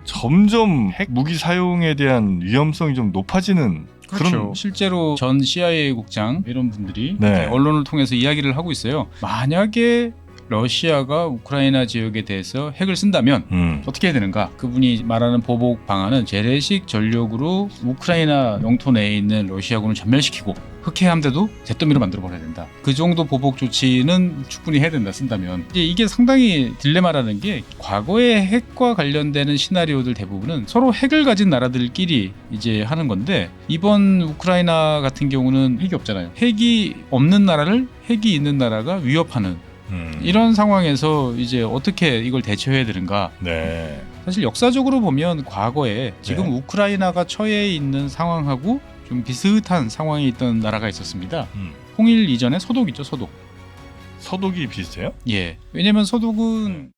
점점 핵 무기 사용에 대한 위험성이 좀 높아지는 그렇죠. 그런. 실제로 전 CIA 국장 이런 분들이 네. 언론을 통해서 이야기를 하고 있어요. 만약에 러시아가 우크라이나 지역에 대해서 핵을 쓴다면 어떻게 해야 되는가? 그분이 말하는 보복 방안은 재래식 전력으로 우크라이나 영토 내에 있는 러시아군을 전멸시키고 흑해함대도 잿더미로 만들어버려야 된다. 그 정도 보복 조치는 충분히 해야 된다, 쓴다면. 이제 이게 상당히 딜레마라는 게 과거의 핵과 관련되는 시나리오들 대부분은 서로 핵을 가진 나라들끼리 이제 하는 건데 이번 우크라이나 같은 경우는 핵이 없잖아요. 핵이 없는 나라를 핵이 있는 나라가 위협하는 이런 상황에서 이제 어떻게 이걸 대처해야 되는가? 네. 사실 역사적으로 보면 과거에 지금 네. 우크라이나가 처해 있는 상황하고 좀 비슷한 상황이 있던 나라가 있었습니다. 음. 통일 이전에 서독 있죠, 서독. 서독이 비슷해요? 예. 왜냐면 서독은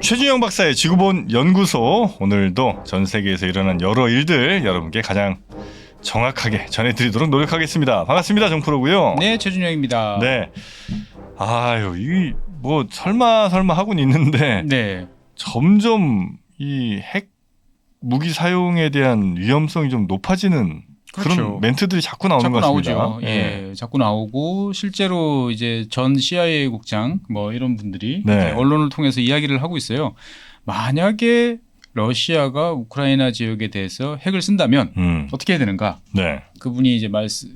최준영 박사의 지구본 연구소, 오늘도 전 세계에서 일어난 여러 일들 여러분께 가장 정확하게 전해드리도록 노력하겠습니다. 반갑습니다, 정프로고요. 네, 최준영입니다. 네. 아유, 이 뭐 설마 하고는 있는데 네. 점점 이 핵 무기 사용에 대한 위험성이 좀 높아지는 그렇죠. 그런 멘트들이 자꾸 나오는 자꾸 것 같습니다. 나오죠. 예, 자꾸 나오고 실제로 이제 전 CIA 국장 뭐 이런 분들이 네. 언론을 통해서 이야기를 하고 있어요. 만약에 러시아가 우크라이나 지역에 대해서 핵을 쓴다면 어떻게 해야 되는가? 네. 그분이 이제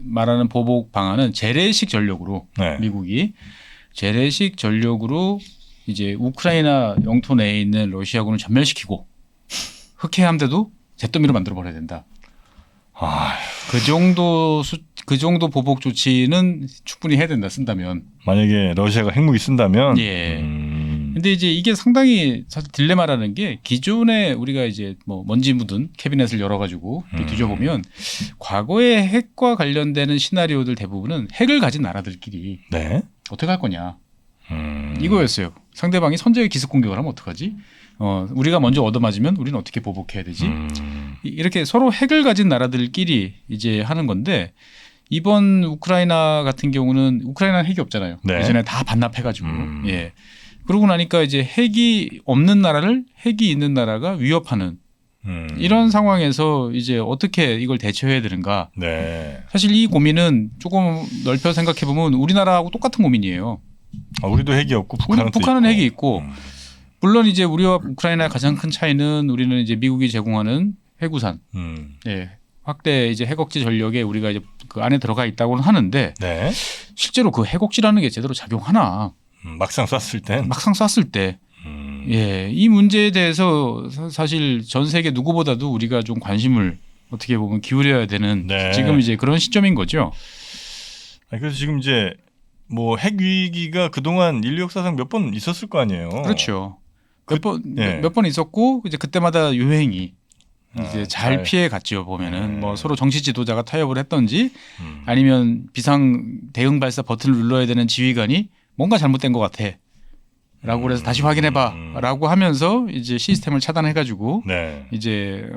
말하는 보복 방안은 재래식 전력으로 네. 미국이 재래식 전력으로 이제 우크라이나 영토 내에 있는 러시아군을 전멸시키고 흑해함대도 잿더미로 만들어버려야 된다. 아, 그 정도 보복 조치는 충분히 해야 된다, 쓴다면. 만약에 러시아가 핵무기 쓴다면. 예. 근데 이제 이게 상당히 사실 딜레마라는 게 기존에 우리가 이제 뭐 먼지 묻은 캐비넷을 열어가지고 뒤져보면 과거의 핵과 관련되는 시나리오들 대부분은 핵을 가진 나라들끼리 네. 어떻게 할 거냐. 이거였어요. 상대방이 선제의 기습 공격을 하면 어떡하지? 우리가 먼저 얻어맞으면 우리는 어떻게 보복해야 되지? 이렇게 서로 핵을 가진 나라들끼리 이제 하는 건데 이번 우크라이나 같은 경우는 우크라이나는 핵이 없잖아요. 네. 예전에 다 반납해가지고. 예. 그러고 나니까 이제 핵이 없는 나라를 핵이 있는 나라가 위협하는 이런 상황에서 이제 어떻게 이걸 대처해야 되는가. 네. 사실 이 고민은 조금 넓혀 생각해 보면 우리나라하고 똑같은 고민이에요. 아, 우리도 핵이 없고 북한은 핵이 있고 물론 이제 우리와 우크라이나의 가장 큰 차이는 우리는 이제 미국이 제공하는 해구산, 예, 확대 이제 핵억제 전력에 우리가 이제 그 안에 들어가 있다고는 하는데 네. 실제로 그 핵억제라는 게 제대로 작용하나? 막상 쐈을 땐. 막상 쐈을 때. 예, 이 문제에 대해서 사실 전 세계 누구보다도 우리가 좀 관심을 어떻게 보면 기울여야 되는 네. 지금 이제 그런 시점인 거죠. 그래서 지금 이제 뭐 핵 위기가 그동안 인류 역사상 몇 번 있었을 거 아니에요. 그렇죠. 예. 몇 번 있었고 이제 그때마다 유행이 이제 잘 잘. 피해 갔죠. 보면은 뭐 서로 정치 지도자가 타협을 했던지 아니면 비상 대응 발사 버튼을 눌러야 되는 지휘관이 뭔가 잘못된 것 같아. 라고 그래서 다시 확인해봐. 라고 하면서 이제 시스템을 차단해가지고 네. 이제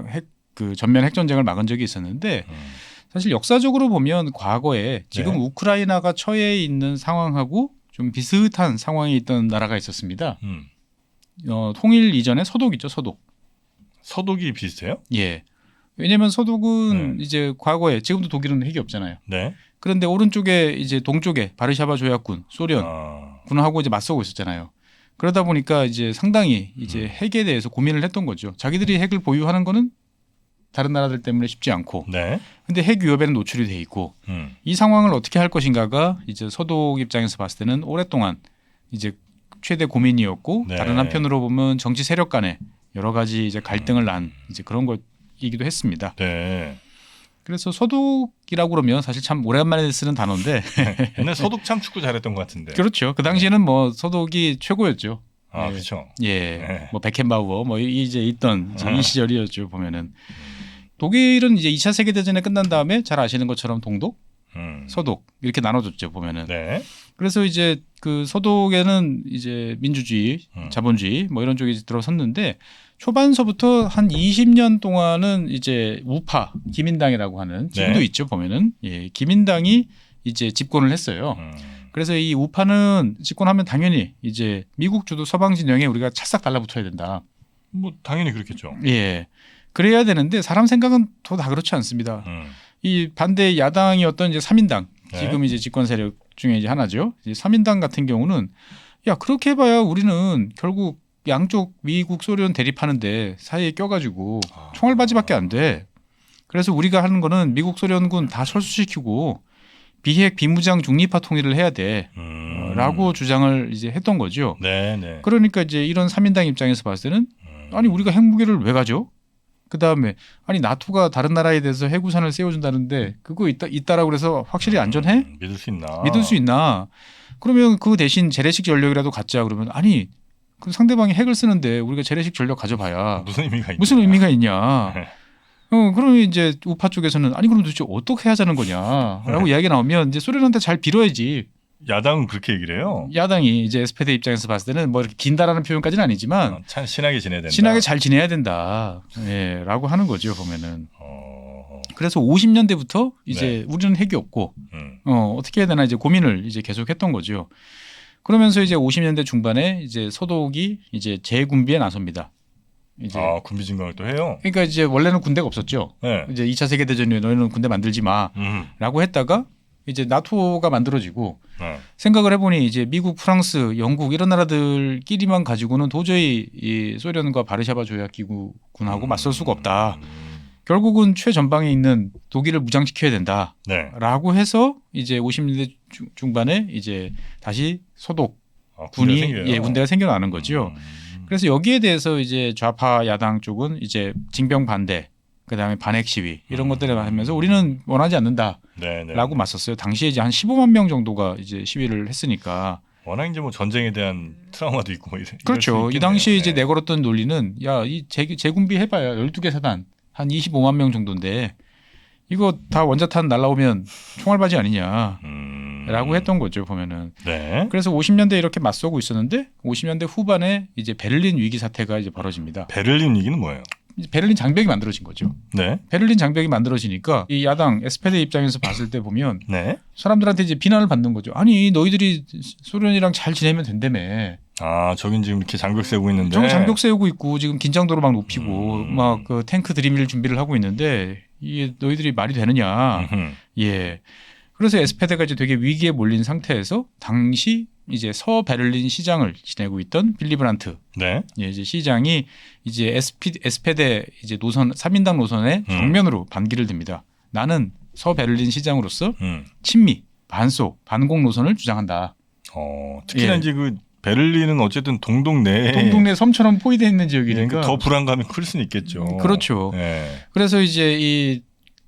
그 전면 핵전쟁을 막은 적이 있었는데 사실 역사적으로 보면 과거에 지금 네. 우크라이나가 처해 있는 상황하고 좀 비슷한 상황이 있던 나라가 있었습니다. 통일 이전에 서독 있죠, 서독. 서독이 비슷해요? 예. 왜냐하면 서독은 이제 과거에 지금도 독일은 핵이 없잖아요. 네. 그런데 오른쪽에 이제 동쪽에 바르샤바 조약군, 소련 군하고 이제 맞서고 있었잖아요. 그러다 보니까 이제 상당히 이제 핵에 대해서 고민을 했던 거죠. 자기들이 핵을 보유하는 거는 다른 나라들 때문에 쉽지 않고, 네. 근데 핵 위협에는 노출이 돼 있고, 이 상황을 어떻게 할 것인가가 이제 서독 입장에서 봤을 때는 오랫동안 이제 최대 고민이었고, 네. 다른 한편으로 보면 정치 세력 간에 여러 가지 이제 갈등을 난 이제 그런 것이기도 했습니다. 네. 그래서 서독이라고 그러면 사실 참 오랜만에 쓰는 단어인데, 옛날 서독 참 축구 잘했던 것 같은데. 그렇죠. 그 당시에는 뭐 서독이 최고였죠. 아, 예. 그렇죠. 예, 네. 뭐 베켄바우어 뭐 이제 있던 이 시절이었죠. 보면은 독일은 이제 2차 세계 대전에 끝난 다음에 잘 아시는 것처럼 동독, 서독 이렇게 나눠졌죠. 보면은. 네. 그래서 이제 그 서독에는 이제 민주주의, 자본주의 뭐 이런 쪽이 들어섰는데 초반서부터 한 20년 동안은 이제 우파 기민당이라고 하는 지금도 네. 있죠. 보면은 예, 기민당이 이제 집권을 했어요. 그래서 이 우파는 집권하면 당연히 이제 미국 주도 서방 진영에 우리가 찰싹 달라붙어야 된다. 뭐 당연히 그렇겠죠. 예. 그래야 되는데 사람 생각은 또 다 그렇지 않습니다. 이 반대 야당이었던 이제 3인당 지금 이제 집권 세력 중에 이제 하나죠. 이제 3인당 같은 경우는 야 그렇게 해봐야 우리는 결국 양쪽 미국 소련 대립하는데 사이에 껴가지고 총알바지밖에 안 돼. 그래서 우리가 하는 거는 미국 소련군 다 철수시키고 비핵 비무장 중립화 통일을 해야 돼. 라고 주장을 이제 했던 거죠. 네네. 그러니까 이제 이런 3인당 입장에서 봤을 때는 아니 우리가 핵무기를 왜 가져? 그다음에 아니 나토가 다른 나라에 대해서 해구산을 세워준다는데 그거 있다라고 그래서 확실히 안전해? 믿을 수 있나? 믿을 수 있나? 그러면 그 대신 재래식 전력이라도 갖자 그러면 아니 그 상대방이 핵을 쓰는데 우리가 재래식 전력 가져봐야 무슨 의미가 있냐? 그러면 이제 우파 쪽에서는 아니 그럼 도대체 어떻게 하자는 거냐라고 이야기가 나오면 이제 소련한테 잘 빌어야지. 야당은 그렇게 얘기를 해요. 야당이 이제 SPD 입장에서 봤을 때는 뭐 이렇게 긴다라는 표현까지는 아니지만 참 친하게 지내야 된다. 친하게 잘 지내야 된다. 예, 라고 하는 거죠 보면은. 그래서 50년대부터 이제 우리는 핵이 없고 어떻게 해야 되나 이제 고민을 이제 계속했던 거죠. 그러면서 이제 50년대 중반에 이제 서독이 이제 재군비에 나섭니다. 이제 군비 증강을 또 해요. 그러니까 이제 원래는 군대가 없었죠. 네. 이제 2차 세계 대전에 너희는 군대 만들지 마라고 했다가 이제 나토가 만들어지고 생각을 해보니 이제 미국, 프랑스, 영국 이런 나라들끼리만 가지고는 도저히 이 소련과 바르샤바 조약기구군하고 맞설 수가 없다. 결국은 최전방에 있는 독일을 무장시켜야 된다라고 해서 이제 50년대 중반에 이제 다시 소독 군이 군대가 생겨나는 거죠. 그래서 여기에 대해서 이제 좌파 야당 쪽은 이제 징병 반대, 그다음에 반핵 시위 이런 것들을 하면서 우리는 원하지 않는다라고 맞섰어요. 당시에 이제 한 15만 명 정도가 이제 시위를 했으니까. 워낙 이제 뭐 전쟁에 대한 트라우마도 있고 뭐 그렇죠. 이 당시에 이제 내걸었던 논리는 야, 이 재군비 해봐야 12개 사단 한 25만 명 정도인데 이거 다 원자탄 날라오면 총알바지 아니냐. 라고 했던 거죠 보면은. 네. 그래서 50년대 이렇게 맞서고 있었는데 50년대 후반에 이제 베를린 위기 사태가 이제 벌어집니다. 베를린 위기는 뭐예요? 베를린 장벽이 만들어진 거죠. 네. 베를린 장벽이 만들어지니까 이 야당 SPD 입장에서 봤을 때 보면 네. 사람들한테 이제 비난을 받는 거죠. 아니 너희들이 소련이랑 잘 지내면 된다며. 저긴 지금 이렇게 장벽 세우고 있는데. 저기 장벽 세우고 있고 지금 긴장도를 막 높이고 막 그 탱크 들이밀 준비를 하고 있는데 이게 너희들이 말이 되느냐. 예. 그래서 SPD가 이제 되게 위기에 몰린 상태에서 당시 이제 서베를린 시장을 지내고 있던 빌리 브란트, 네, 예, 이제 시장이 이제 SPD 이제 노선 3인당 노선에 정면으로 반기를 듭니다. 나는 서베를린 시장으로서 친미, 반소, 반공 노선을 주장한다. 특히나 이제 그 베를린은 어쨌든 동동내 섬처럼 포위되어 있는 지역이니까 더 불안감이 클 수는 있겠죠. 그렇죠. 네. 그래서 이제 이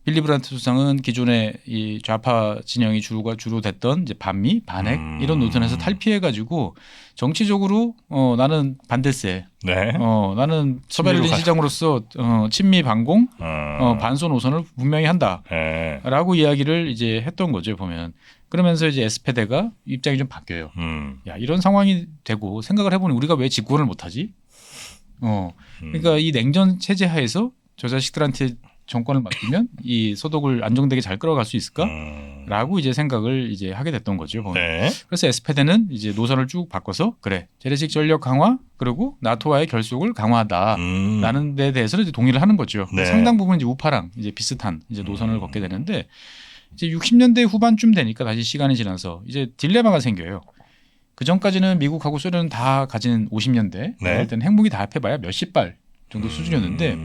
빌리 브란트 수상은 기존에 이 좌파 진영이 주로 됐던 이제 반미, 반핵 이런 노선에서 탈피해가지고 정치적으로 나는 반대세. 네. 나는 서베를린 시장으로서 친미 반공, 반소 노선을 분명히 한다라고 이야기를 이제 했던 거죠 보면. 그러면서 이제 SPD가 입장이 좀 바뀌어요. 야 이런 상황이 되고 생각을 해보니 우리가 왜 집권을 못하지? 그러니까 이 냉전 체제 하에서 저 자식들한테 정권을 맡기면 이 소독을 안정되게 잘 끌어갈 수 있을까?라고 이제 생각을 이제 하게 됐던 거죠. 네. 그래서 SPD는 이제 노선을 쭉 바꿔서 그래 재래식 전력 강화 그리고 나토와의 결속을 강화하다라는 데 대해서 이제 동의를 하는 거죠. 네. 상당 부분 이제 우파랑 이제 비슷한 이제 노선을 걷게 되는데 이제 60년대 후반쯤 되니까 다시 시간이 지나서 이제 딜레마가 생겨요. 그 전까지는 미국하고 소련은 다 가진 50년대 그럴 때는 핵무기 다 합해봐야 몇십 발 정도 수준이었는데.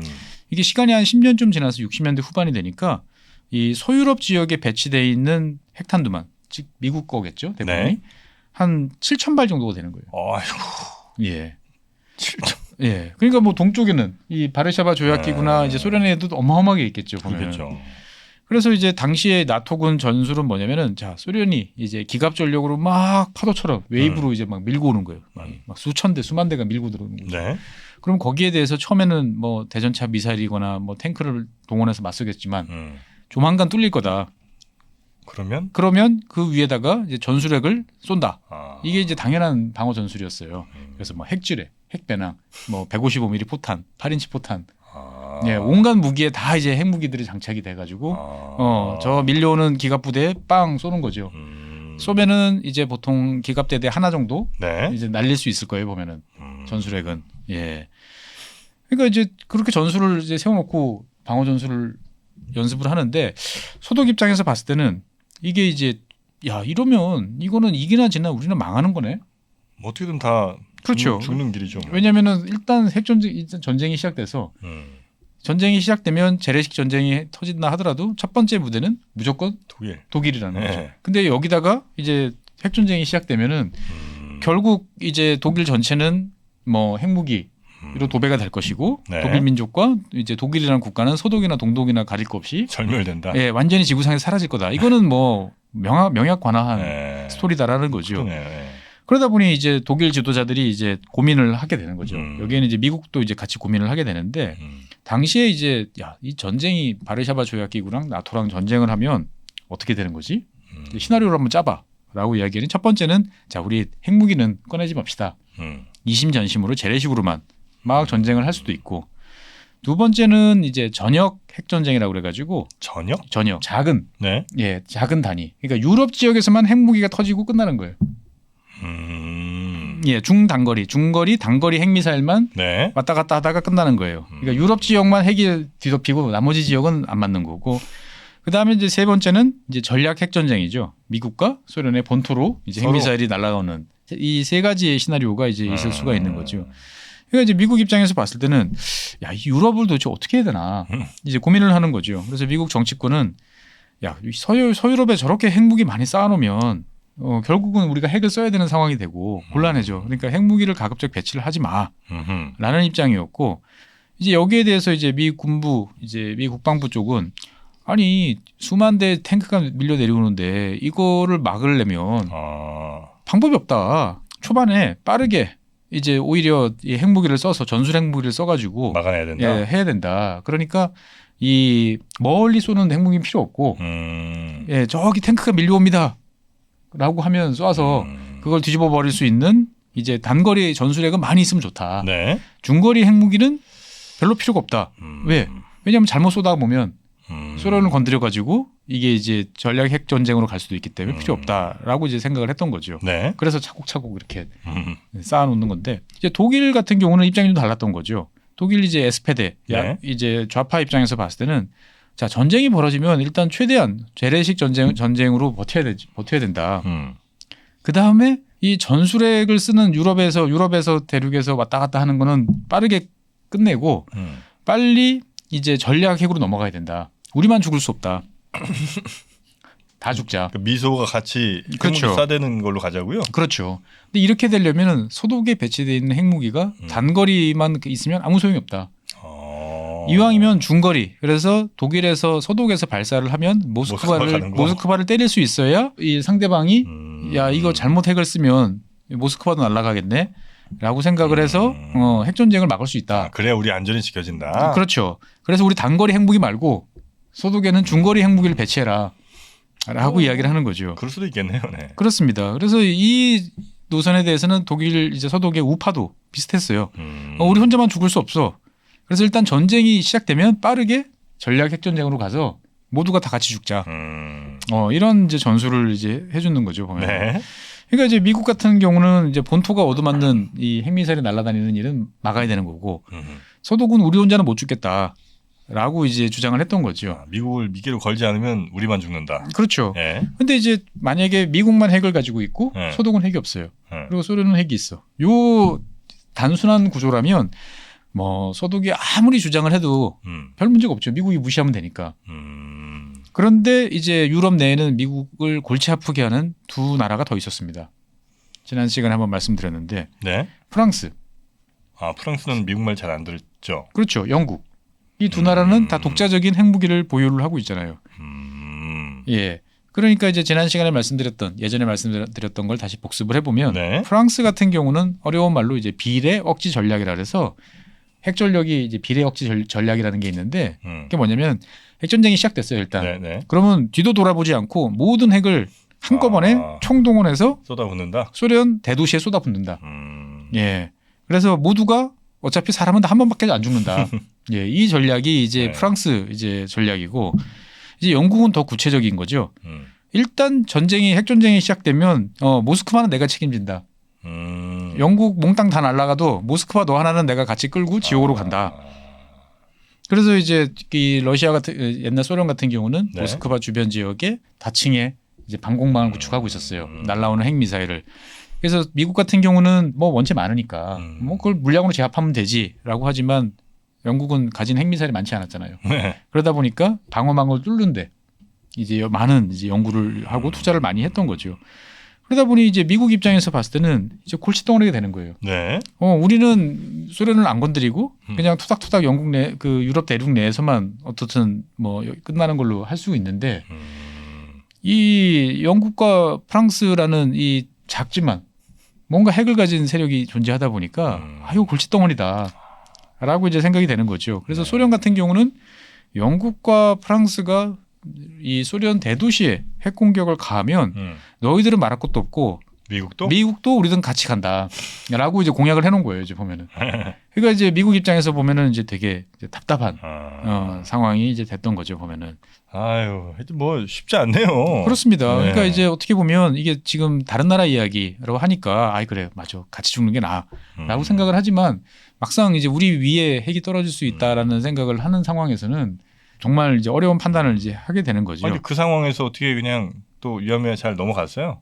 이게 시간이 한 10년쯤 지나서 60년대 후반이 되니까 이 소유럽 지역에 배치되어 있는 핵탄두만 즉 미국 거겠죠 대부분이 한 7,000발 정도가 되는 거예요. 아이고. 예. 7,000. 예. 그러니까 뭐 동쪽에는 이 바르샤바 조약기구나 이제 소련에도 어마어마하게 있겠죠. 보면. 그렇죠. 그래서 이제 당시에 나토군 전술은 뭐냐면은 자 소련이 이제 기갑 전력으로 막 파도처럼 웨이브로 이제 막 밀고 오는 거예요. 막 수천 대 수만 대가 밀고 들어오는 거죠. 네. 그럼 거기에 대해서 처음에는 뭐 대전차 미사일이거나 뭐 탱크를 동원해서 맞서겠지만 조만간 뚫릴 거다. 그러면 그 위에다가 이제 전술핵을 쏜다. 이게 이제 당연한 방어 전술이었어요. 그래서 뭐 핵지뢰, 핵배낭, 뭐 155mm 포탄, 8인치 포탄. 예, 온갖 무기에 다 이제 핵무기들이 장착이 돼가지고 저 밀려오는 기갑 부대에 빵 쏘는 거죠. 쏘면은 이제 보통 기갑대대 하나 정도 네. 이제 날릴 수 있을 거예요 보면은 전술핵은. 예. 그러니까 이제 그렇게 전술을 이제 세워놓고 방어 전술을 연습을 하는데 소독 입장에서 봤을 때는 이게 이제 야 이러면 이거는 이기나 지나 우리는 망하는 거네. 뭐 어떻게든 다 그렇죠. 죽는 길이죠. 뭐. 왜냐면은 일단 전쟁이 시작돼서 전쟁이 시작되면 재래식 전쟁이 터진다 하더라도 첫 번째 무대는 무조건 독일이라는 네. 거죠. 근데 여기다가 이제 핵 전쟁이 시작되면은 결국 이제 독일 전체는 뭐 핵무기로 도배가 될 것이고 네. 독일 민족과 이제 독일이라는 국가는 소독이나 동독이나 가릴 거 없이 절멸된다. 예, 완전히 지구상에서 사라질 거다. 이거는 뭐 명약관화한 네. 스토리다라는 거죠. 네. 그러다 보니 이제 독일 지도자들이 이제 고민을 하게 되는 거죠. 여기에는 이제 미국도 이제 같이 고민을 하게 되는데 당시에 이제 야, 이 전쟁이 바르샤바 조약기구랑 나토랑 전쟁을 하면 어떻게 되는 거지? 시나리오를 한번 짜봐라고 이야기하는 첫 번째는 자 우리 핵무기는 꺼내지 맙시다. 이심전심으로 재래식으로만 막 전쟁을 할 수도 있고 두 번째는 이제 전역 핵전쟁이라고 그래가지고 전역 작은 네. 예 작은 단위 그러니까 유럽 지역에서만 핵무기가 터지고 끝나는 거예요. 예, 중단거리, 단거리 핵미사일만 네. 왔다 갔다 하다가 끝나는 거예요. 그러니까 유럽 지역만 핵이 뒤덮이고 나머지 지역은 안 맞는 거고. 그다음에 이제 세 번째는 이제 전략 핵전쟁이죠. 미국과 소련의 본토로 이제 핵미사일이 날아오는 이 세 가지의 시나리오가 이제 있을 수가 있는 거죠. 그러니까 이제 미국 입장에서 봤을 때는 야, 이 유럽을 도대체 어떻게 해야 되나 이제 고민을 하는 거죠. 그래서 미국 정치권은 야, 서유럽에 저렇게 핵무기 많이 쌓아놓으면 결국은 우리가 핵을 써야 되는 상황이 되고 곤란해져. 그러니까 핵무기를 가급적 배치를 하지 마라는 입장이었고 이제 여기에 대해서 이제 미 군부 이제 미 국방부 쪽은 아니 수만 대 탱크가 밀려 내려오는데 이거를 막으려면 방법이 없다. 초반에 빠르게 이제 오히려 이 핵무기를 써서 전술 핵무기를 써가지고 막아내야 된다. 예, 해야 된다. 그러니까 이 멀리 쏘는 핵무기는 필요 없고 예, 저기 탱크가 밀려옵니다. 라고 하면 쏴서 그걸 뒤집어 버릴 수 있는 이제 단거리 전술핵은 많이 있으면 좋다. 네. 중거리 핵무기는 별로 필요가 없다. 왜? 왜냐하면 잘못 쏘다 보면 소련을 건드려 가지고 이게 이제 전략 핵 전쟁으로 갈 수도 있기 때문에 필요 없다라고 이제 생각을 했던 거죠. 네. 그래서 차곡차곡 이렇게 쌓아놓는 건데 이제 독일 같은 경우는 입장이 좀 달랐던 거죠. 독일 이제 에스페데 네. 이제 좌파 입장에서 봤을 때는 자 전쟁이 벌어지면 일단 최대한 재래식 전쟁으로 버텨야 된다. 그 다음에 이 전술핵을 쓰는 유럽에서 대륙에서 왔다 갔다 하는 거는 빠르게 끝내고 빨리 이제 전략 핵으로 넘어가야 된다. 우리만 죽을 수 없다. 다 죽자. 그 미소가 같이 그렇죠. 싸대는 걸로 가자고요. 그렇죠. 근데 이렇게 되려면은 소독에 배치되어 있는 핵무기가 단거리만 있으면 아무 소용이 없다. 이왕이면 중거리. 그래서 독일에서 서독에서 발사를 하면 모스크바를 때릴 수 있어야 이 상대방이 야 이거 잘못 핵을 쓰면 모스크바도 날아가겠네. 라고 생각을 해서 핵전쟁을 막을 수 있다. 그래야 우리 안전이 지켜진다. 그렇죠. 그래서 우리 단거리 핵무기 말고 서독에는 중거리 핵무기를 배치해라. 라고 이야기를 하는 거죠. 그럴 수도 있겠네요. 네. 그렇습니다. 그래서 이 노선에 대해서는 독일 이제 서독의 우파도 비슷했어요. 우리 혼자만 죽을 수 없어. 그래서 일단 전쟁이 시작되면 빠르게 전략 핵전쟁으로 가서 모두가 다 같이 죽자. 이런 이제 전술을 이제 해주는 거죠. 보면. 네. 그러니까 이제 미국 같은 경우는 이제 본토가 얻어맞는 이 핵미사일이 날아다니는 일은 막아야 되는 거고 서독은 우리 혼자는 못 죽겠다라고 이제 주장을 했던 거죠. 미국을 미끼로 걸지 않으면 우리만 죽는다. 그렇죠. 네. 근데 이제 만약에 미국만 핵을 가지고 있고 네. 서독은 핵이 없어요. 네. 그리고 소련은 핵이 있어. 요 단순한 구조라면 뭐 서독이 아무리 주장을 해도 별 문제가 없죠. 미국이 무시하면 되니까. 그런데 이제 유럽 내에는 미국을 골치 아프게 하는 두 나라가 더 있었습니다. 지난 시간에 한번 말씀드렸는데 네. 프랑스. 프랑스는 미국말 잘 안 들었죠. 그렇죠. 영국. 이 두 나라는 다 독자적인 핵무기를 보유를 하고 있잖아요. 예. 그러니까 이제 지난 시간에 예전에 말씀드렸던 걸 다시 복습을 해보면 네. 프랑스 같은 경우는 어려운 말로 이제 비례 억지 전략이라 그래서 핵 전력이 이제 비례 억지 전략이라는 게 있는데 그게 뭐냐면 핵전쟁이 시작됐어요 일단. 네네. 그러면 뒤도 돌아보지 않고 모든 핵을 한꺼번에 총동원해서 쏟아붓는다. 소련 대도시에 쏟아붓는다. 예. 그래서 모두가 어차피 사람은 다 한 번밖에 안 죽는다. 예. 이 전략이 이제 네. 프랑스 이제 전략이고 이제 영국은 더 구체적인 거죠. 일단 핵전쟁이 시작되면 모스크바는 내가 책임진다. 영국 몽땅 다 날아가도 모스크바 너 하나는 내가 같이 끌고 지옥으로 간다. 그래서 이제 이 러시아 같은 옛날 소련 같은 경우는 네. 모스크바 주변 지역에 다층에 이제 방공망을 구축하고 있었어요. 날라오는 핵미사일을. 그래서 미국 같은 경우는 뭐 원체 많으니까 뭐 그걸 물량으로 제압하면 되지라고 하지만 영국은 가진 핵미사일이 많지 않았잖아요. 네. 그러다 보니까 방어망을 뚫는데 이제 많은 이제 연구를 하고 투자를 많이 했던 거죠. 그러다 보니 이제 미국 입장에서 봤을 때는 이제 골칫덩어리가 되는 거예요. 네. 우리는 소련을 안 건드리고 그냥 투닥투닥 영국 그 유럽 대륙 내에서만 어떻든 뭐 끝나는 걸로 할 수 있는데 이 영국과 프랑스라는 이 작지만 뭔가 핵을 가진 세력이 존재하다 보니까 이거 골칫덩어리다라고 이제 생각이 되는 거죠. 그래서 소련 같은 경우는 영국과 프랑스가 이 소련 대도시에 핵 공격을 가하면 너희들은 말할 것도 없고 미국도 우리든 같이 간다라고 이제 공약을 해놓은 거예요. 이제 보면은. 그러니까 이제 미국 입장에서 보면은 이제 되게 이제 답답한 상황이 이제 됐던 거죠. 보면은. 아유, 뭐 쉽지 않네요. 그렇습니다. 네. 그러니까 이제 어떻게 보면 이게 지금 다른 나라 이야기라고 하니까 아이 그래 맞아 같이 죽는 게 나아라고 생각을 하지만 막상 이제 우리 위에 핵이 떨어질 수 있다라는 생각을 하는 상황에서는 정말 이제 어려운 판단을 이제 하게 되는 거죠. 아니, 그 상황에서 어떻게 그냥 또 위험에 잘 넘어갔어요?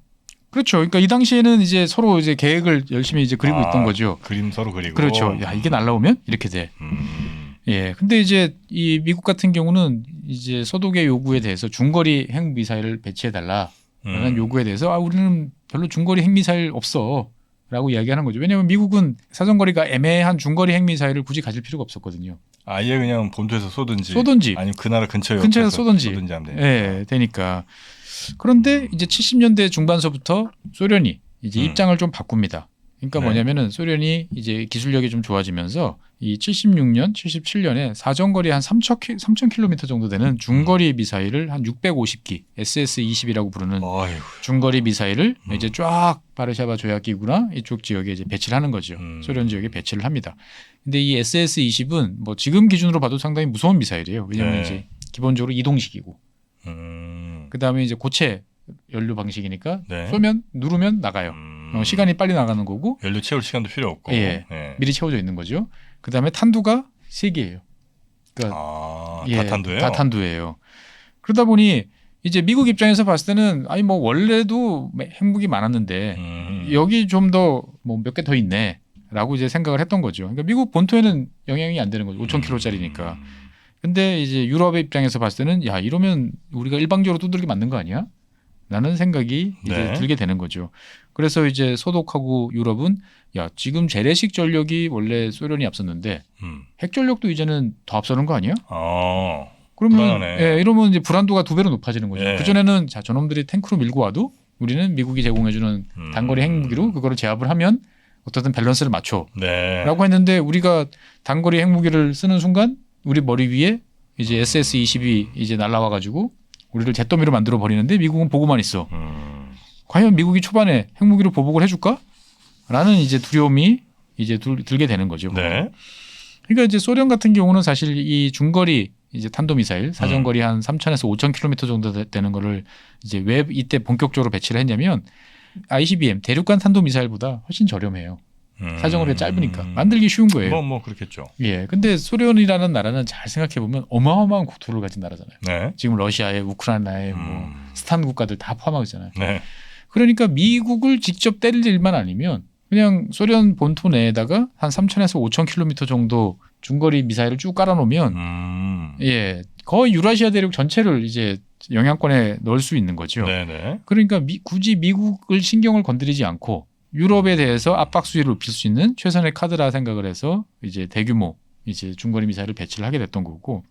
그렇죠. 그러니까 이 당시에는 이제 서로 이제 계획을 열심히 이제 그리고 있던 거죠. 그림 서로 그리고. 그렇죠. 야 이게 날라오면 이렇게 돼. 예. 근데 이제 이 미국 같은 경우는 이제 서독의 요구에 대해서 중거리 핵 미사일을 배치해 달라라는 요구에 대해서 우리는 별로 중거리 핵 미사일 없어라고 이야기하는 거죠. 왜냐하면 미국은 사정거리가 애매한 중거리 핵 미사일을 굳이 가질 필요가 없었거든요. 아예 그냥 본토에서 쏘든지 아니면 그 나라 근처에서 쏘든지 하면 되니까. 예, 되니까. 그런데 이제 70년대 중반서부터 소련이 이제 입장을 좀 바꿉니다. 그러니까 네. 뭐냐면은 소련이 이제 기술력이 좀 좋아지면서 이 76년, 77년에 사정거리 한 3,000km 정도 되는 중거리 미사일을 한 650기 SS-20이라고 부르는 어휴. 중거리 미사일을 이제 쫙 바르샤바 조약기구나 이쪽 지역에 이제 배치를 하는 거죠. 소련 지역에 배치를 합니다. 근데 이 SS-20은 뭐 지금 기준으로 봐도 상당히 무서운 미사일이에요. 왜냐하면 이제 기본적으로 이동식이고 그다음에 이제 고체 연료 방식이니까 쏘면 누르면 나가요. 시간이 빨리 나가는 거고 연료 채울 시간도 필요 없고 미리 채워져 있는 거죠. 그다음에 탄두가 3개예요. 그러니까 다탄두예요? 다탄두예요. 그러다 보니 이제 미국 입장에서 봤을 때는 아니 뭐 원래도 핵무기 많았는데 여기 좀 더 뭐 몇 개 더 있네라고 이제 생각을 했던 거죠. 그러니까 미국 본토에는 영향이 안 되는 거죠. 5,000km짜리니까. 근데 이제 유럽의 입장에서 봤을 때는 야 이러면 우리가 일방적으로 두들기 맞는 거 아니야? 라는 생각이 이제 들게 되는 거죠. 그래서 이제 서독하고 유럽은 야 지금 재래식 전력이 원래 소련이 앞섰는데 핵 전력도 이제는 더 앞서는 거 아니야? 그러면 이러면 이제 불안도가 2배로 높아지는 거죠. 그 전에는 자 저놈들이 탱크로 밀고 와도 우리는 미국이 제공해주는 단거리 핵무기로 그거를 제압을 하면 어떻든 밸런스를 맞춰라고 했는데 우리가 단거리 핵무기를 쓰는 순간 우리 머리 위에 이제 SS-20이 이제 날라와가지고 우리를 잿더미로 만들어 버리는데 미국은 보고만 있어. 과연 미국이 초반에 핵무기로 보복을 해줄까? 라는 이제 두려움이 이제 들게 되는 거죠. 네. 그러니까 이제 소련 같은 경우는 사실 이 중거리 이제 탄도미사일 사정거리 한 3,000에서 5,000km 정도 되는 거를 이제 왜 이때 본격적으로 배치를 했냐면 ICBM 대륙간 탄도미사일보다 훨씬 저렴해요. 사정거리가 짧으니까 만들기 쉬운 거예요. 뭐 그렇겠죠. 예, 근데 소련이라는 나라는 잘 생각해 보면 어마어마한 국토를 가진 나라잖아요. 네. 지금 러시아에 우크라이나에 뭐 스탄 국가들 다 포함하잖아요. 네. 그러니까 미국을 직접 때릴 일만 아니면 그냥 소련 본토 내에다가 한 3,000에서 5,000km 정도 중거리 미사일을 쭉 깔아놓으면 예, 거의 유라시아 대륙 전체를 이제 영향권에 넣을 수 있는 거죠. 네네. 그러니까 굳이 미국을 신경을 건드리지 않고 유럽에 대해서 압박 수위를 높일 수 있는 최선의 카드라 생각을 해서 이제 대규모 이제 중거리 미사일을 배치를 하게 됐던 거고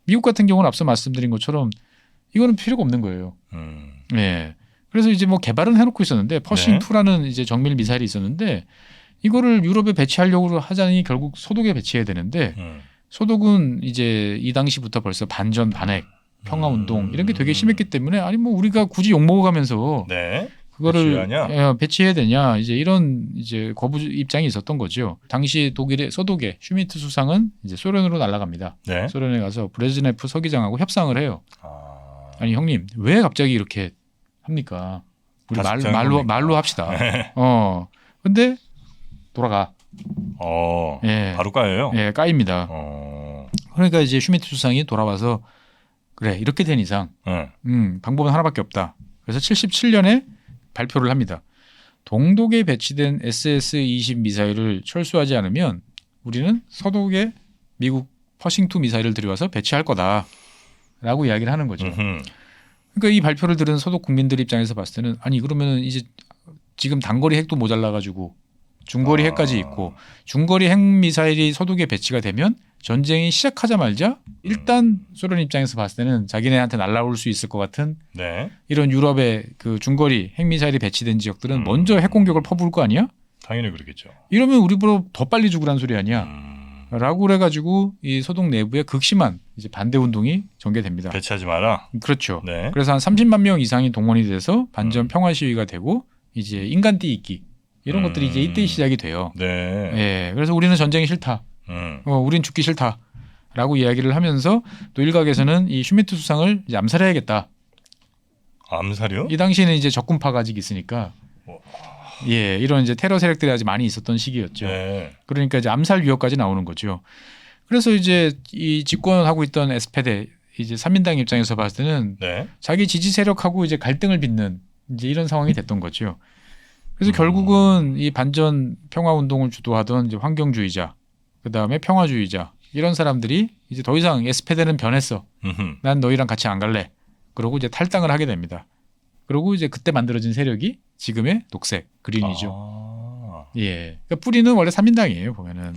미국 같은 경우는 앞서 말씀드린 것처럼 이거는 필요가 없는 거예요. 예. 그래서 이제 뭐 개발은 해놓고 있었는데 퍼싱 2라는 이제 정밀 미사일이 있었는데 이거를 유럽에 배치하려고 하자니 결국 소독에 배치해야 되는데 소독은 이제 이 당시부터 벌써 반전 반핵 평화운동 이런 게 되게 심했기 때문에 아니 뭐 우리가 굳이 욕 먹어가면서 그거를 배치해야 되냐 이제 이런 이제 거부 입장이 있었던 거죠. 당시 독일의 서독의 슈미트 수상은 이제 소련으로 날아갑니다. 소련에 가서 브레즈네프 서기장하고 협상을 해요. 아니 형님 왜 갑자기 이렇게 합니까? 우리 다 말로 죽자는 겁니까? 말로 합시다. 근데 돌아가. 예. 바로 까요. 예, 까입니다. 그러니까 이제 슈미트 수상이 돌아와서 그래 이렇게 된 이상 방법은 하나밖에 없다. 그래서 77년에 발표를 합니다. 동독에 배치된 SS-20 미사일을 철수하지 않으면 우리는 서독에 미국 퍼싱2 미사일을 들여와서 배치할 거다라고 이야기를 하는 거죠. 그러니까 이 발표를 들은 서독 국민들 입장에서 봤을 때는 아니 그러면 이제 지금 단거리 핵도 모자라가지고 중거리 핵까지 있고 중거리 핵 미사일이 서독에 배치가 되면 전쟁이 시작하자마자 일단 소련 입장에서 봤을 때는 자기네한테 날아올 수 있을 것 같은 네. 이런 유럽의 그 중거리 핵 미사일이 배치된 지역들은 먼저 핵 공격을 퍼부을 거 아니야? 당연히 그렇겠죠. 이러면 우리보다 더 빨리 죽으란 소리 아니야? 라고 그래가지고 이 서독 내부에 극심한 이제 반대 운동이 전개됩니다. 배치하지 마라. 그렇죠. 네. 그래서 한 30만 명 이상이 동원이 돼서 반전 평화 시위가 되고 이제 인간 띠입기 이런 것들이 이제 이때 시작이 돼요. 네. 예, 그래서 우리는 전쟁이 싫다. 우린 죽기 싫다라고 이야기를 하면서 또 일각에서는 이 슈미트 수상을 이제 암살해야겠다. 암살이요? 이 당시에는 이제 적군파가 아직 있으니까 예, 이런 이제 테러 세력들이 아직 많이 있었던 시기였죠. 네. 그러니까 이제 암살 위협까지 나오는 거죠. 그래서 이제 이 집권하고 있던 에스페데 이제 삼민당 입장에서 봤을 때는 네. 자기 지지 세력하고 이제 갈등을 빚는 이제 이런 상황이 됐던 거죠. 그래서 결국은 이 반전 평화 운동을 주도하던 이제 환경주의자, 그 다음에 평화주의자 이런 사람들이 이제 더 이상 에스페데는 변했어. 난 너희랑 같이 안 갈래. 그러고 이제 탈당을 하게 됩니다. 그리고 이제 그때 만들어진 세력이 지금의 녹색 그린이죠. 예, 그러니까 뿌리는 원래 삼민당이에요 보면은.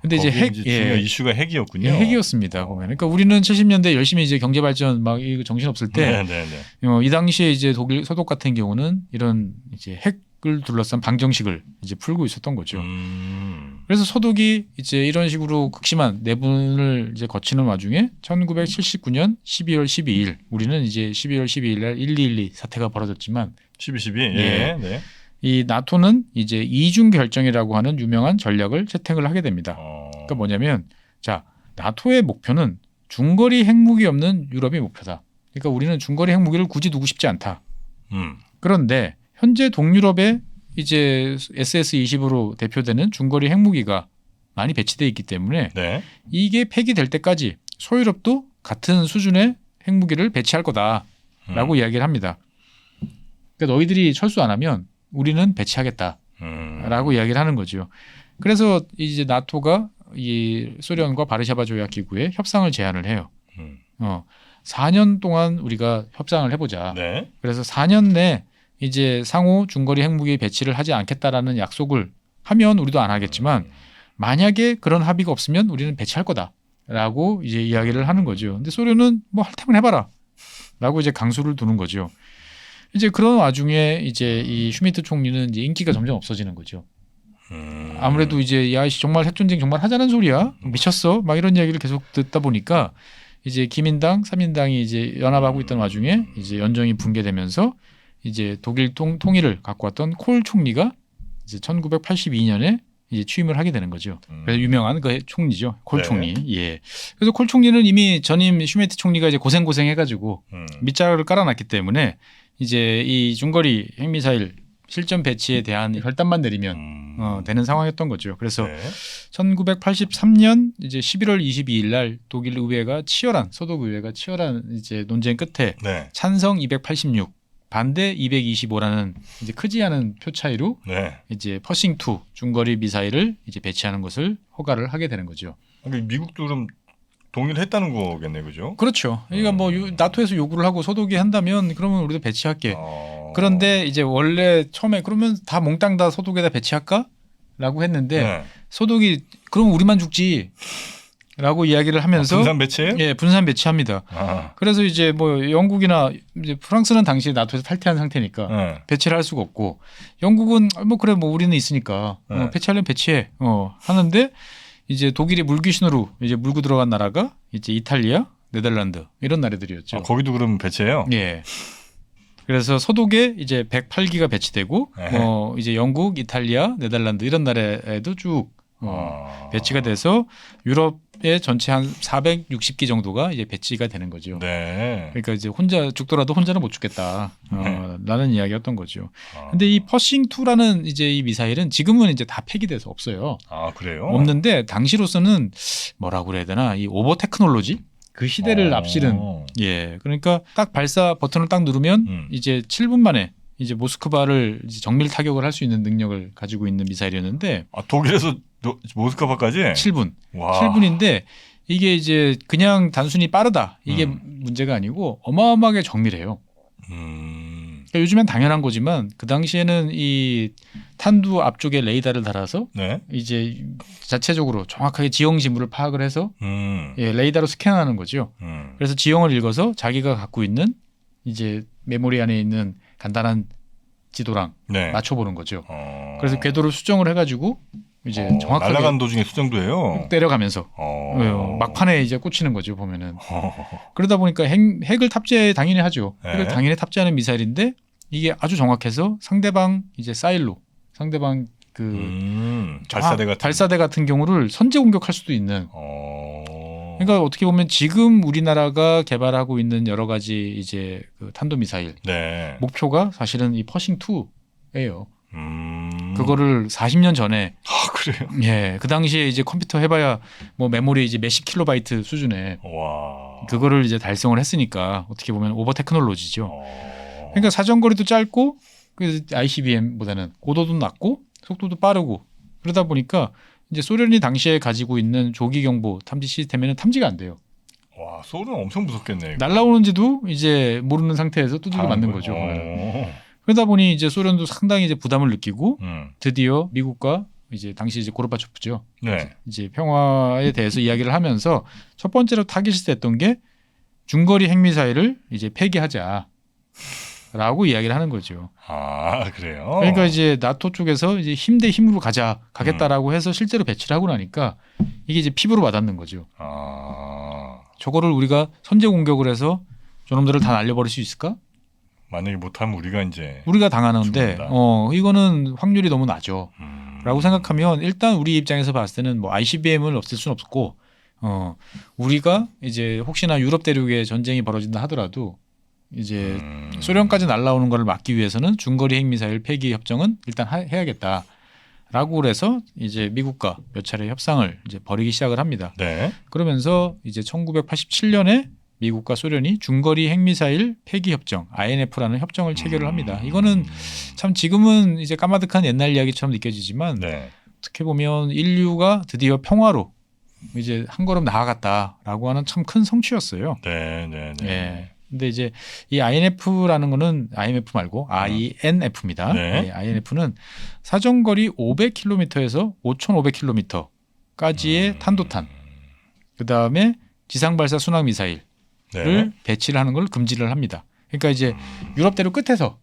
근데 이제 핵 중요 이슈가 핵이었군요. 예, 핵이었습니다 보면. 그러니까 우리는 70년대 열심히 이제 경제 발전 막 이거 정신 없을 때 이 당시에 이제 독일 서독 같은 경우는 이런 이제 핵을 둘러싼 방정식을 이제 풀고 있었던 거죠. 그래서 서독이 이제 이런 식으로 극심한 내분을 이제 거치는 와중에 1979년 12월 12일 우리는 이제 12월 12일 날 1212 사태가 벌어졌지만 12.12 예. 네. 이 나토는 이제 이중 결정이라고 하는 유명한 전략을 채택을 하게 됩니다. 그러니까 뭐냐면 자 나토의 목표는 중거리 핵무기 없는 유럽이 목표다. 그러니까 우리는 중거리 핵무기를 굳이 두고 싶지 않다. 그런데 현재 동유럽에 이제 SS-20으로 대표되는 중거리 핵무기가 많이 배치되어 있기 때문에 네. 이게 폐기될 때까지 소유럽도 같은 수준의 핵무기를 배치할 거다라고 이야기를 합니다. 그러니까 너희들이 철수 안 하면 우리는 배치하겠다라고 이야기를 하는 거죠. 그래서 이제 나토가 이 소련과 바르샤바 조약 기구에 협상을 제안을 해요. 4년 동안 우리가 협상을 해보자. 네. 그래서 4년 내 이제 상호 중거리 핵무기 배치를 하지 않겠다라는 약속을 하면 우리도 안 하겠지만 만약에 그런 합의가 없으면 우리는 배치할 거다라고 이제 이야기를 하는 거죠. 근데 소련은 뭐 할 테면 해봐라라고 이제 강수를 두는 거죠. 이제 그런 와중에 이제 이 슈미트 총리는 이제 인기가 점점 없어지는 거죠. 아무래도 이제 야, 정말 핵전쟁 정말 하자는 소리야? 미쳤어? 막 이런 이야기를 계속 듣다 보니까 이제 기민당, 삼민당이 이제 연합하고 있던 와중에 이제 연정이 붕괴되면서 이제 독일 통일을 갖고 왔던 콜 총리가 이제 1982년에 이제 취임을 하게 되는 거죠. 그래서 유명한 그 총리죠, 콜 네. 총리. 예. 그래서 콜 총리는 이미 전임 슈미트 총리가 이제 고생 해가지고 밑자락을 깔아놨기 때문에 이제 이 중거리 핵미사일 실전 배치에 대한 결단만 내리면 되는 상황이었던 거죠. 그래서 네. 1983년 이제 11월 22일 날 독일 의회가 서독 의회가 치열한 이제 논쟁 끝에 네. 찬성 286, 반대 225라는 이제 크지 않은 표 차이로 네. 이제 퍼싱2 중거리 미사일을 이제 배치하는 것을 허가를 하게 되는 거죠. 미국도 그럼 동의를 했다는 거겠네, 그죠? 그렇죠. 그러니까 뭐 나토에서 요구를 하고 서독이 한다면 그러면 우리도 배치할게. 그런데 이제 원래 처음에 그러면 다 몽땅 다 서독에다 배치할까?라고 했는데 네. 서독이 그럼 우리만 죽지라고 이야기를 하면서 분산 배치예요? 예, 분산 배치합니다. 그래서 이제 뭐 영국이나 이제 프랑스는 당시에 나토에서 탈퇴한 상태니까 네. 배치를 할 수가 없고 영국은 뭐 그래 뭐 우리는 있으니까 네. 배치하려면 배치해 하는데 이제 독일이 물귀신으로 이제 물고 들어간 나라가 이제 이탈리아, 네덜란드 이런 나라들이었죠. 거기도 그럼 배치해요? 예. 그래서 서독에 이제 108기가 배치되고 네. 이제 영국, 이탈리아, 네덜란드 이런 나라에도 쭉 배치가 돼서 유럽의 전체 한 460기 정도가 이제 배치가 되는 거죠. 네. 그러니까 이제 혼자 죽더라도 혼자는 못 죽겠다. 라는 이야기였던 거죠. 근데 이 퍼싱2라는 이제 이 미사일은 지금은 이제 다 폐기돼서 없어요. 아, 그래요? 없는데 당시로서는 뭐라고 그래야 되나 이 오버 테크놀로지 그 시대를 앞시른 예 그러니까 딱 발사 버튼을 딱 누르면 이제 7분 만에 이제 모스크바를 이제 정밀 타격을 할 수 있는 능력을 가지고 있는 미사일이었는데 독일에서 모스크바까지 7분 와. 7분인데 이게 이제 그냥 단순히 빠르다 이게 문제가 아니고 어마어마하게 정밀해요. 그러니까 요즘엔 당연한 거지만 그 당시에는 이 탄두 앞쪽에 레이더를 달아서 네. 이제 자체적으로 정확하게 지형 지물을 파악을 해서 예, 레이더로 스캔하는 거죠. 그래서 지형을 읽어서 자기가 갖고 있는 이제 메모리 안에 있는 간단한 지도랑 네. 맞춰보는 거죠. 그래서 궤도를 수정을 해가지고 이제 정확하게 날아간 도중에 수정도 해요. 때려가면서 막판에 이제 꽂히는 거죠 보면은. 그러다 보니까 핵을 탑재 당연히 하죠. 네. 핵을 당연히 탑재하는 미사일인데 이게 아주 정확해서 상대방 이제 사일로 상대방 그 발사대 같은 경우를 선제 공격할 수도 있는. 그러니까 어떻게 보면 지금 우리나라가 개발하고 있는 여러 가지 이제 그 탄도 미사일 네. 목표가 사실은 이 퍼싱 2예요. 그거를 40년 전에 그래요? 예, 그 당시에 이제 컴퓨터 해봐야 뭐 메모리 이제 몇십 킬로바이트 수준에 와. 그거를 이제 달성을 했으니까 어떻게 보면 오버 테크놀로지죠. 그러니까 사정거리도 짧고 그 ICBM보다는 고도도 낮고 속도도 빠르고 그러다 보니까 이제 소련이 당시에 가지고 있는 조기 경보 탐지 시스템에는 탐지가 안 돼요. 와, 소련 엄청 무섭겠네. 날라오는지도 이제 모르는 상태에서 두들겨 맞는 거죠. 그러다 보니 이제 소련도 상당히 이제 부담을 느끼고 드디어 미국과 이제 당시 이제 고르바초프죠. 네. 이제 평화에 대해서 이야기를 하면서 첫 번째로 타깃이 됐던 게 중거리 핵미사일을 이제 폐기하자라고 이야기를 하는 거죠. 아, 그래요? 그러니까 이제 나토 쪽에서 이제 힘 대 힘으로 가겠다라고 해서 실제로 배치를 하고 나니까 이게 이제 피부로 와닿는 거죠. 저거를 우리가 선제 공격을 해서 저놈들을 다 날려버릴 수 있을까? 만약에 못하면 우리가 당하는데 이거는 확률이 너무 낮죠. 라고 생각하면 일단 우리 입장에서 봤을 때는 뭐 ICBM을 없앨 수는 없었고 우리가 이제 혹시나 유럽 대륙에 전쟁이 벌어진다 하더라도 이제 소련까지 날아오는 걸 막기 위해서는 중거리 핵미사일 폐기 협정은 일단 해야겠다라고 그래서 이제 미국과 몇 차례 협상을 이제 벌이기 시작을 합니다. 네. 그러면서 이제 1987년에 미국과 소련이 중거리 핵미사일 폐기 협정 (INF라는) 협정을 체결을 합니다. 이거는 참 지금은 이제 까마득한 옛날 이야기처럼 느껴지지만 어떻게 보면 인류가 드디어 평화로 이제 한 걸음 나아갔다라고 하는 참 큰 성취였어요. 네. 예. 근데 이제 이 INF라는 거는 IMF 말고 INF입니다. 네. INF는 사정거리 500km에서 5,500km까지의 탄도탄, 그 다음에 지상발사 순항 미사일을 배치를 하는 걸 금지를 합니다. 그러니까 이제 유럽 대륙 끝에서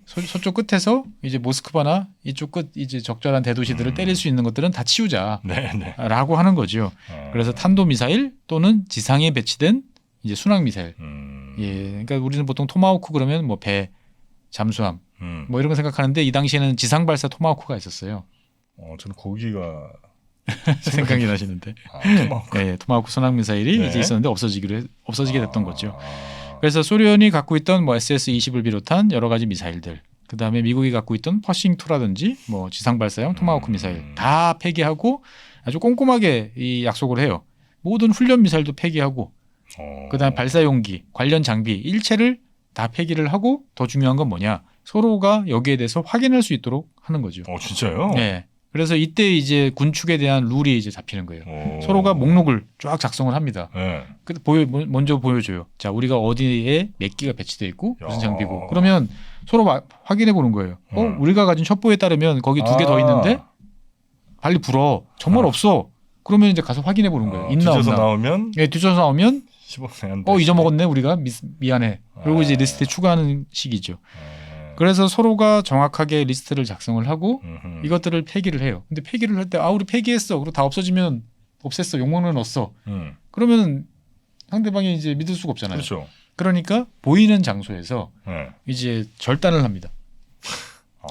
서쪽 끝에서 이제 모스크바나 이쪽 끝 이제 적절한 대도시들을 때릴 수 있는 것들은 다 치우자라고 하는 거죠. 그래서 탄도 미사일 또는 지상에 배치된 이제 순항 미사일. 예, 그러니까 우리는 보통 토마호크 그러면 뭐 배, 잠수함 뭐 이런 거 생각하는데 이 당시에는 지상 발사 토마호크가 있었어요. 저는 고기가 생각이 나시는데. 토마호크. 네, 토마호크 순항 미사일이 이제 있었는데 없어지게 됐던 거죠. 그래서 소련이 갖고 있던 뭐 SS-20을 비롯한 여러 가지 미사일들, 그 다음에 미국이 갖고 있던 퍼싱2라든지 뭐 지상 발사용 토마호크 미사일 다 폐기하고 아주 꼼꼼하게 이 약속을 해요. 모든 훈련 미사일도 폐기하고, 그 다음에 발사 용기, 관련 장비 일체를 다 폐기를 하고, 더 중요한 건 뭐냐? 서로가 여기에 대해서 확인할 수 있도록 하는 거죠. 진짜요? 네. 그래서 이때 이제 군축에 대한 룰이 이제 잡히는 거예요. 서로가 목록을 쫙 작성을 합니다. 먼저 보여줘요. 자, 우리가 어디에 몇 기가 배치돼 있고 무슨 장비고. 그러면 서로 확인해 보는 거예요. 우리가 가진 첩보에 따르면 거기 2개 더 있는데 빨리 불어. 정말 없어. 그러면 이제 가서 확인해 보는 거예요. 있나 뒤져서 없나. 나오면 뒤져서 나오면 잊어먹었네 우리가 미안해. 그리고 이제 리스트에 추가하는 식이죠. 그래서 서로가 정확하게 리스트를 작성을 하고 이것들을 폐기를 해요. 근데 폐기를 할 때 우리 폐기했어. 그리고 다 없어지면 없앴어. 욕먹는 넣었어. 그러면 상대방이 이제 믿을 수가 없잖아요. 그렇죠. 그러니까 보이는 장소에서 이제 절단을 합니다.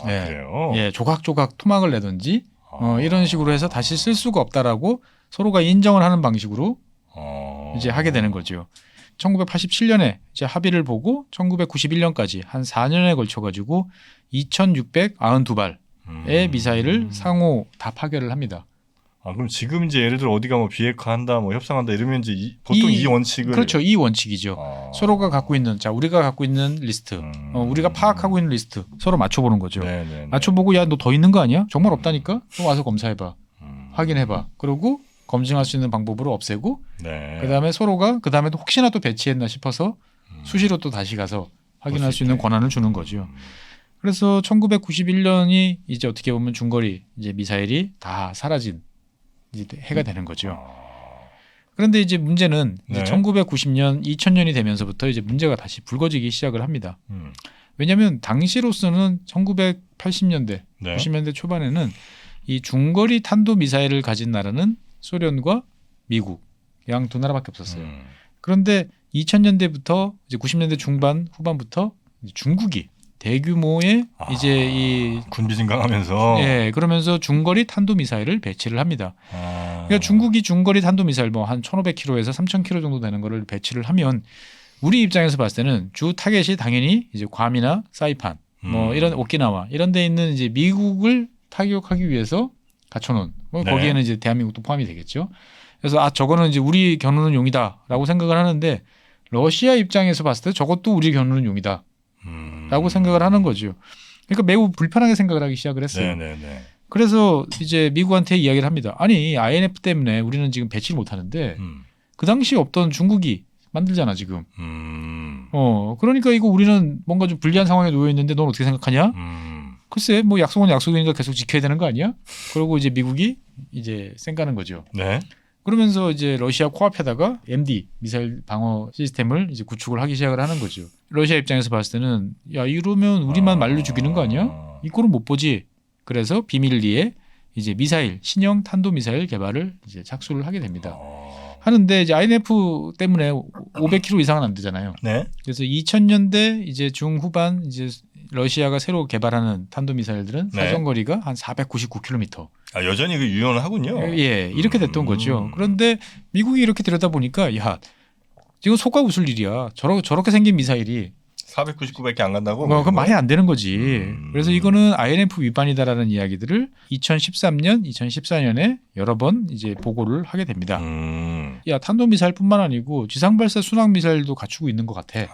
그래요? 예, 조각조각 토막을 내든지 이런 식으로 해서 다시 쓸 수가 없다라고 서로가 인정을 하는 방식으로 이제 하게 되는 거죠. 1987년에 이제 합의를 보고 1991년까지 한 4년에 걸쳐 가지고 2,692발의 미사일을 상호 다 파괴를 합니다. 그럼 지금 이제 예를 들어 어디가 뭐 비핵화한다, 뭐 협상한다 이러면 이제 보통 이 원칙을 그렇죠. 이 원칙이죠. 서로가 갖고 있는 우리가 갖고 있는 리스트, 우리가 파악하고 있는 리스트 서로 맞춰보는 거죠. 네네네. 맞춰보고 야 너 더 있는 거 아니야? 정말 없다니까? 그럼 와서 검사해봐, 확인해봐. 그리고 검증할 수 있는 방법으로 없애고, 네. 그다음에 서로가 그다음에도 혹시나 또 배치했나 싶어서 수시로 또 다시 가서 확인할 수 있는 권한을 주는 거죠. 그래서 1991년이 이제 어떻게 보면 중거리 이제 미사일이 다 사라진 이제 해가 되는 거죠. 그런데 이제 문제는 이제 1990년, 2000년이 되면서부터 이제 문제가 다시 불거지기 시작을 합니다. 왜냐하면 당시로서는 1980년대, 90년대 초반에는 이 중거리 탄도 미사일을 가진 나라는 소련과 미국 양 두 나라밖에 없었어요. 그런데 2000년대부터 이제 90년대 중반 후반부터 중국이 대규모의 이제 이 군비 증강하면서 그러면서 중거리 탄도 미사일을 배치를 합니다. 그러니까 중국이 중거리 탄도 미사일 뭐 한 1,500km에서 3,000km 정도 되는 거를 배치를 하면 우리 입장에서 봤을 때는 주 타겟이 당연히 이제 괌이나 사이판 뭐 이런 오키나와 이런 데 있는 이제 미국을 타격하기 위해서 갖춰놓은 거기에는 이제 대한민국도 포함이 되겠죠. 그래서 저거는 이제 우리 겨누는 용이다라고 생각을 하는데 러시아 입장에서 봤을 때 저것도 우리 겨누는 용이다. 라고 생각을 하는 거죠. 그러니까 매우 불편하게 생각을 하기 시작을 했어요. 네네네. 그래서 이제 미국한테 이야기를 합니다. 아니 INF 때문에 우리는 지금 배치를 못하는데 그 당시 없던 중국이 만들잖아 지금. 그러니까 이거 우리는 뭔가 좀 불리한 상황에 놓여 있는데 넌 어떻게 생각하냐? 글쎄 뭐 약속은 약속이니까 계속 지켜야 되는 거 아니야? 그러고 이제 미국이 이제 쌩까는 거죠. 네. 그러면서 이제 러시아 코앞에다가 MD 미사일 방어 시스템을 이제 구축을 하기 시작을 하는 거죠. 러시아 입장에서 봤을 때는 야 이러면 우리만 말로 죽이는 거 아니야? 이거는 못 보지. 그래서 비밀리에 이제 미사일 신형 탄도 미사일 개발을 이제 착수를 하게 됩니다. 하는데 이제 INF 때문에 500km 이상은 안 되잖아요. 네. 그래서 2000년대 이제 중후반 이제 러시아가 새로 개발하는 탄도 미사일들은 사정거리가 한 499km. 여전히 그 유연을 하군요. 예, 이렇게 됐던 거죠. 그런데 미국이 이렇게 들여다 보니까 야, 지금 속아 웃을 일이야. 저렇게 생긴 미사일이 499밖에 안 간다고? 그건 말이 안 되는 거지. 그래서 이거는 INF 위반이다라는 이야기들을 2013년, 2014년에 여러 번 이제 보고를 하게 됩니다. 야, 탄도미사일뿐만 아니고 지상발사 순항미사일도 갖추고 있는 것 같아.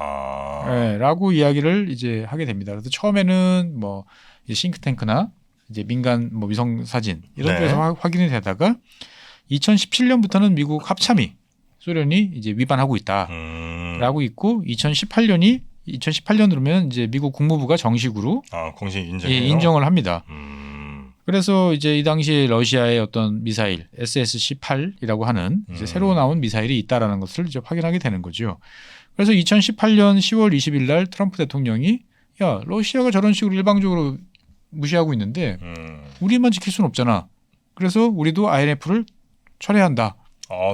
라고 이야기를 이제 하게 됩니다. 그래서 처음에는 뭐 이제 싱크탱크나 이제 민간 뭐 위성 사진 이런 데서 확인이 되다가 2017년부터는 미국 합참이 소련이 이제 위반하고 있다라고 있고 2018년으로면 이제 미국 국무부가 정식으로 공식 인정을 합니다. 그래서 이제 이 당시에 러시아의 어떤 미사일 SSC-8이라고 하는 이제 새로 나온 미사일이 있다라는 것을 이제 확인하게 되는 거죠. 그래서 2018년 10월 20일 날 트럼프 대통령이 야 러시아가 저런 식으로 일방적으로 무시하고 있는데 우리만 지킬 수는 없잖아. 그래서 우리도 INF를 철회한다.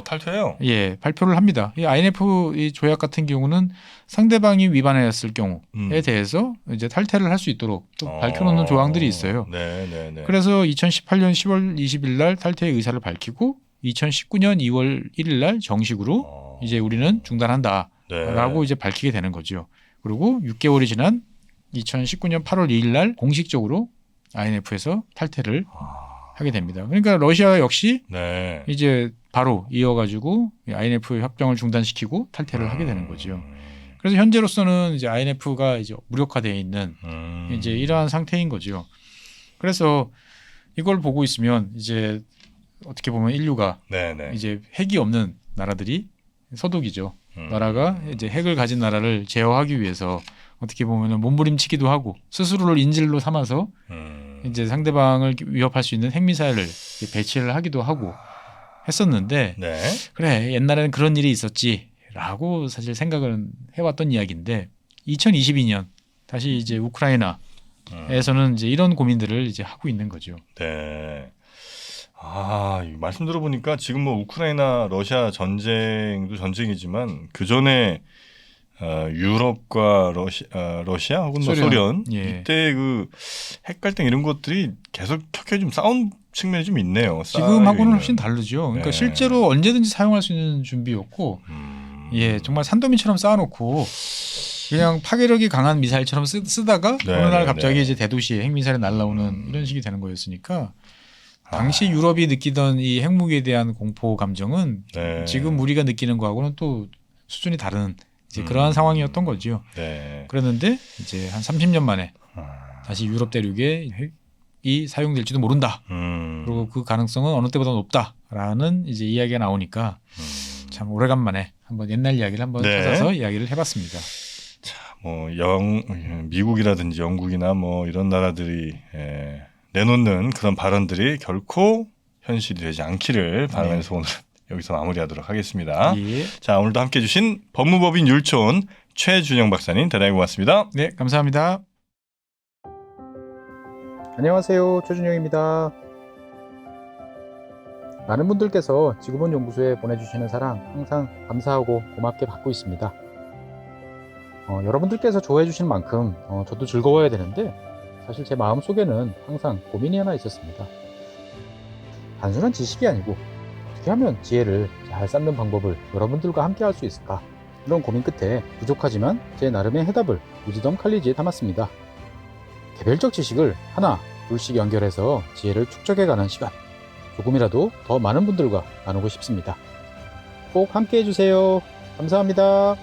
탈퇴해요? 예, 발표를 합니다. 이 INF 이 조약 같은 경우는 상대방이 위반했을 경우에 대해서 이제 탈퇴를 할 수 있도록 또 밝혀놓는 조항들이 있어요. 네. 그래서 2018년 10월 20일 날 탈퇴의 의사를 밝히고 2019년 2월 1일 날 정식으로 이제 우리는 중단한다라고 이제 밝히게 되는 거죠. 그리고 6개월이 지난 2019년 8월 2일 날 공식적으로 INF에서 탈퇴를 하게 됩니다. 그러니까 러시아 역시 이제 바로 이어가지고 INF 협정을 중단시키고 탈퇴를 하게 되는 거죠. 그래서 현재로서는 이제 INF가 이제 무력화되어 있는 이제 이러한 상태인 거죠. 그래서 이걸 보고 있으면 이제 어떻게 보면 인류가 이제 핵이 없는 나라들이 서독이죠. 나라가 이제 핵을 가진 나라를 제어하기 위해서 어떻게 보면 몸부림치기도 하고 스스로를 인질로 삼아서 이제 상대방을 위협할 수 있는 핵미사일을 배치를 하기도 하고 했었는데 그래 옛날에는 그런 일이 있었지라고 사실 생각을 해왔던 이야기인데 2022년 다시 이제 우크라이나에서는 이제 이런 고민들을 이제 하고 있는 거죠. 네. 말씀 들어보니까 지금 뭐 우크라이나 러시아 전쟁도 전쟁이지만 그 전에 유럽과 러시아 혹은 소련 예. 이때 그 핵 갈등 이런 것들이 계속 켜켜이 좀 싸운 측면이 좀 있네요. 지금하고는 훨씬 다르죠. 그러니까 네. 실제로 언제든지 사용할 수 있는 준비였고, 예, 정말 산더미처럼 쌓아놓고 그냥 파괴력이 강한 미사일처럼 쓰다가 네, 어느 날 네, 갑자기 네. 이제 대도시에 핵미사일이 날라오는 이런 식이 되는 거였으니까 당시 유럽이 느끼던 이 핵무기에 대한 공포 감정은 네. 지금 우리가 느끼는 거하고는 또 수준이 다른 이제 그러한 상황이었던 거죠. 네. 그랬는데 이제 한 30년 만에 다시 유럽 대륙에 핵이 사용될지도 모른다. 그리고 그 가능성은 어느 때보다 높다라는 이제 이야기가 나오니까 참 오래간만에 한번 옛날 이야기를 한번 네. 찾아서 이야기를 해봤습니다. 뭐 미국이라든지 영국이나 뭐 이런 나라들이 내놓는 그런 발언들이 결코 현실이 되지 않기를 바라면서 오늘 여기서 마무리하도록 하겠습니다. 예. 자, 오늘도 함께해 주신 법무법인 율촌 최준영 박사님 대단히 고맙습니다. 네, 감사합니다. 안녕하세요. 최준영입니다. 많은 분들께서 지구본 연구소에 보내주시는 사랑 항상 감사하고 고맙게 받고 있습니다. 여러분들께서 좋아해 주시는 만큼 저도 즐거워야 되는데 사실 제 마음속에는 항상 고민이 하나 있었습니다. 단순한 지식이 아니고 어떻게 하면 지혜를 잘 쌓는 방법을 여러분들과 함께 할 수 있을까? 이런 고민 끝에 부족하지만 제 나름의 해답을 위즈덤 칼리지에 담았습니다. 개별적 지식을 하나, 둘씩 연결해서 지혜를 축적해가는 시간. 조금이라도 더 많은 분들과 나누고 싶습니다. 꼭 함께 해주세요. 감사합니다.